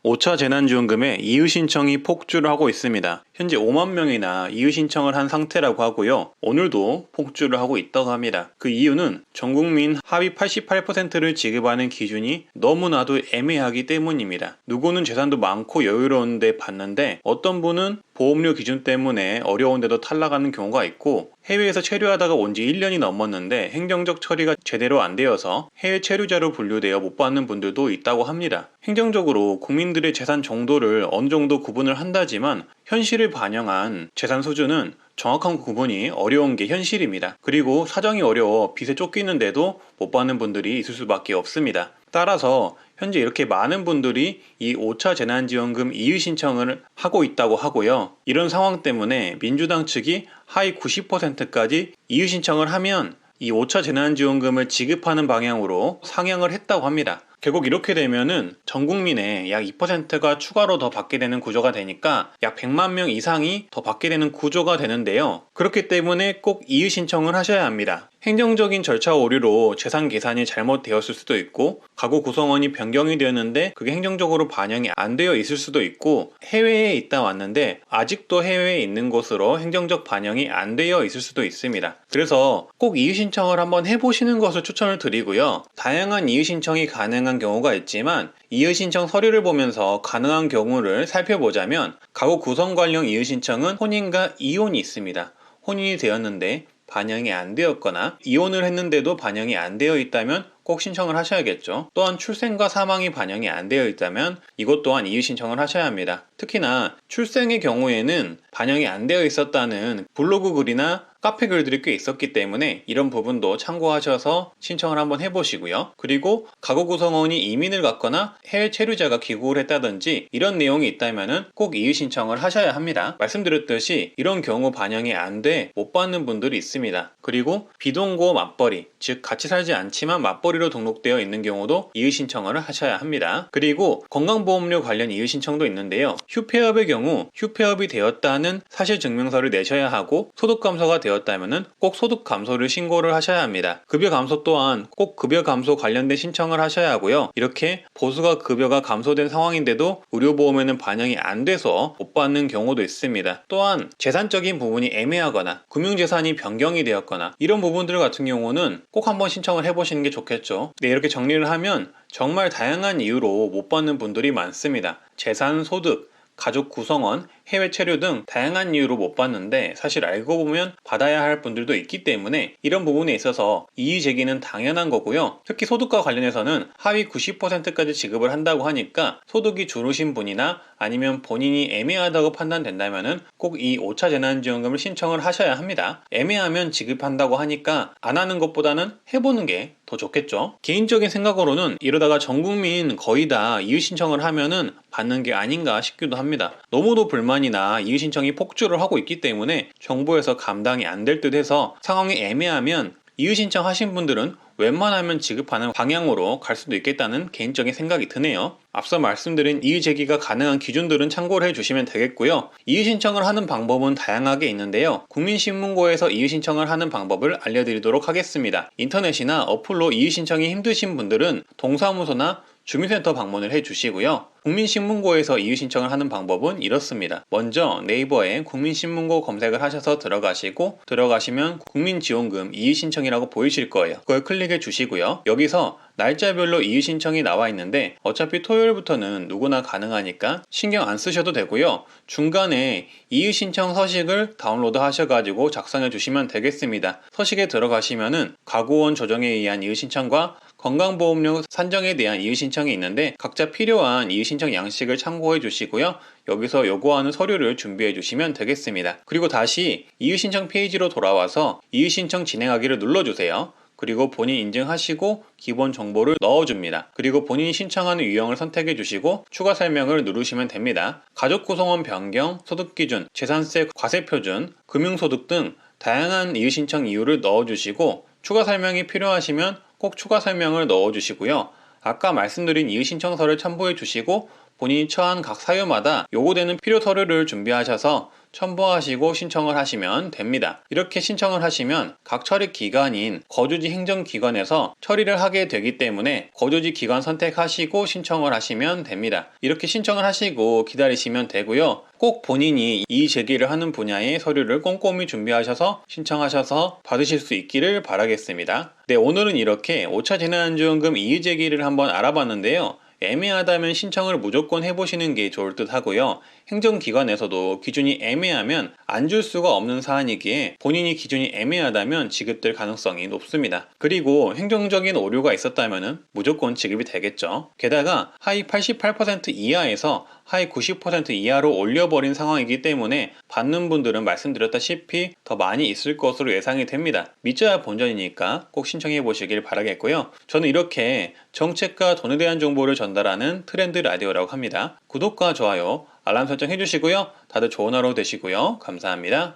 5차 재난지원금에 이의 신청이 폭주를 하고 있습니다. 현재 5만 명이나 이의 신청을 한 상태라고 하고요. 오늘도 폭주를 하고 있다고 합니다. 그 이유는 전국민 하위 88%를 지급하는 기준이 너무나도 애매하기 때문입니다. 누구는 재산도 많고 여유로운데 받는데 어떤 분은 보험료 기준 때문에 어려운데도 탈락하는 경우가 있고, 해외에서 체류하다가 온 지 1년이 넘었는데 행정적 처리가 제대로 안 되어서 해외 체류자로 분류되어 못 받는 분들도 있다고 합니다. 행정적으로 국민들의 재산 정도를 어느 정도 구분을 한다지만 현실을 반영한 재산 수준은 정확한 구분이 어려운 게 현실입니다. 그리고 사정이 어려워 빚에 쫓기는데도 못 받는 분들이 있을 수밖에 없습니다. 따라서 현재 이렇게 많은 분들이 이 5차 재난지원금 이의 신청을 하고 있다고 하고요. 이런 상황 때문에 민주당 측이 하위 90%까지 이의 신청을 하면 이 5차 재난지원금을 지급하는 방향으로 상향을 했다고 합니다. 결국 이렇게 되면은 전 국민의 약 2%가 추가로 더 받게 되는 구조가 되니까 약 100만 명 이상이 더 받게 되는 구조가 되는데요. 그렇기 때문에 꼭 이의 신청을 하셔야 합니다. 행정적인 절차 오류로 재산 계산이 잘못되었을 수도 있고, 가구 구성원이 변경이 되었는데 그게 행정적으로 반영이 안 되어 있을 수도 있고, 해외에 있다 왔는데 아직도 해외에 있는 곳으로 행정적 반영이 안 되어 있을 수도 있습니다. 그래서 꼭 이의 신청을 한번 해보시는 것을 추천을 드리고요. 다양한 이의 신청이 가능한 경우가 있지만 이의 신청 서류를 보면서 가능한 경우를 살펴보자면, 가구 구성 관련 이의 신청은 혼인과 이혼이 있습니다. 혼인이 되었는데 반영이 안 되었거나 이혼을 했는데도 반영이 안 되어 있다면 꼭 신청을 하셔야겠죠. 또한 출생과 사망이 반영이 안 되어 있다면 이것 또한 이의 신청을 하셔야 합니다. 특히나 출생의 경우에는 반영이 안 되어 있었다는 블로그 글이나 카페 글들이 꽤 있었기 때문에 이런 부분도 참고하셔서 신청을 한번 해보시고요. 그리고 가구 구성원이 이민을 갔거나 해외 체류자가 귀국을 했다든지 이런 내용이 있다면 꼭 이의 신청을 하셔야 합니다. 말씀드렸듯이 이런 경우 반영이 안 돼 못 받는 분들이 있습니다. 그리고 비동거 맞벌이, 즉 같이 살지 않지만 맞벌이로 등록되어 있는 경우도 이의 신청을 하셔야 합니다. 그리고 건강보험료 관련 이의 신청도 있는데요. 휴폐업의 경우 휴폐업이 되었다는 사실증명서를 내셔야 하고, 소득 감소가 되었다면 꼭 소득 감소를 신고를 하셔야 합니다. 급여 감소 또한 꼭 급여 감소 관련된 신청을 하셔야 하고요. 이렇게 보수가 급여가 감소된 상황인데도 의료보험에는 반영이 안 돼서 못 받는 경우도 있습니다. 또한 재산적인 부분이 애매하거나 금융재산이 변경이 되었거나 이런 부분들 같은 경우는 꼭 한번 신청을 해보시는 게 좋겠죠. 네, 이렇게 정리를 하면 정말 다양한 이유로 못 받는 분들이 많습니다. 재산, 소득, 가족 구성원, 해외 체류 등 다양한 이유로 못 받는데, 사실 알고 보면 받아야 할 분들도 있기 때문에 이런 부분에 있어서 이의 제기는 당연한 거고요. 특히 소득과 관련해서는 하위 90%까지 지급을 한다고 하니까 소득이 줄으신 분이나 아니면 본인이 애매하다고 판단된다면 꼭 이 5차 재난지원금을 신청을 하셔야 합니다. 애매하면 지급한다고 하니까 안 하는 것보다는 해보는 게 더 좋겠죠. 개인적인 생각으로는 이러다가 전 국민 거의 다 이의 신청을 하면은 받는 게 아닌가 싶기도 합니다. 너무도 불만이나 이의 신청이 폭주를 하고 있기 때문에 정부에서 감당이 안 될 듯 해서 상황이 애매하면 이의 신청하신 분들은 웬만하면 지급하는 방향으로 갈 수도 있겠다는 개인적인 생각이 드네요. 앞서 말씀드린 이의 제기가 가능한 기준들은 참고를 해주시면 되겠고요. 이의 신청을 하는 방법은 다양하게 있는데요. 국민신문고에서 이의 신청을 하는 방법을 알려드리도록 하겠습니다. 인터넷이나 어플로 이의 신청이 힘드신 분들은 동사무소나 주민센터 방문을 해주시고요. 국민신문고에서 이의 신청을 하는 방법은 이렇습니다. 먼저 네이버에 국민신문고 검색을 하셔서 들어가시면 국민지원금 이의 신청이라고 보이실 거예요. 그걸 클릭해 주시고요. 여기서 날짜별로 이의 신청이 나와 있는데 어차피 토요일부터는 누구나 가능하니까 신경 안 쓰셔도 되고요. 중간에 이의 신청 서식을 다운로드 하셔가지고 작성해 주시면 되겠습니다. 서식에 들어가시면은 가구원 조정에 의한 이의 신청과 건강보험료 산정에 대한 이의 신청이 있는데 각자 필요한 이의 신청 양식을 참고해 주시고요. 여기서 요구하는 서류를 준비해 주시면 되겠습니다. 그리고 다시 이의 신청 페이지로 돌아와서 이의 신청 진행하기를 눌러주세요. 그리고 본인 인증하시고 기본 정보를 넣어줍니다. 그리고 본인이 신청하는 유형을 선택해 주시고 추가 설명을 누르시면 됩니다. 가족 구성원 변경, 소득기준, 재산세 과세표준, 금융소득 등 다양한 이의 신청 이유를 넣어주시고 추가 설명이 필요하시면 꼭 추가 설명을 넣어주시고요. 아까 말씀드린 이의 신청서를 첨부해 주시고 본인이 처한 각 사유마다 요구되는 필요 서류를 준비하셔서 첨부하시고 신청을 하시면 됩니다. 이렇게 신청을 하시면 각 처리 기관인 거주지 행정기관에서 처리를 하게 되기 때문에 거주지 기관 선택하시고 신청을 하시면 됩니다. 이렇게 신청을 하시고 기다리시면 되고요. 꼭 본인이 이의 제기를 하는 분야의 서류를 꼼꼼히 준비하셔서 신청하셔서 받으실 수 있기를 바라겠습니다. 네, 오늘은 이렇게 5차 재난안전금 이의 제기를 한번 알아봤는데요. 애매하다면 신청을 무조건 해보시는 게 좋을 듯 하고요. 행정기관에서도 기준이 애매하면 안 줄 수가 없는 사안이기에 본인이 기준이 애매하다면 지급될 가능성이 높습니다. 그리고 행정적인 오류가 있었다면 무조건 지급이 되겠죠. 게다가 하위 88% 이하에서 하위 90% 이하로 올려버린 상황이기 때문에 받는 분들은 말씀드렸다시피 더 많이 있을 것으로 예상이 됩니다. 믿져야 본전이니까 꼭 신청해 보시길 바라겠고요. 저는 이렇게 정책과 돈에 대한 정보를 전달하는 트렌드 라디오라고 합니다. 구독과 좋아요, 알람 설정 해주시고요. 다들 좋은 하루 되시고요. 감사합니다.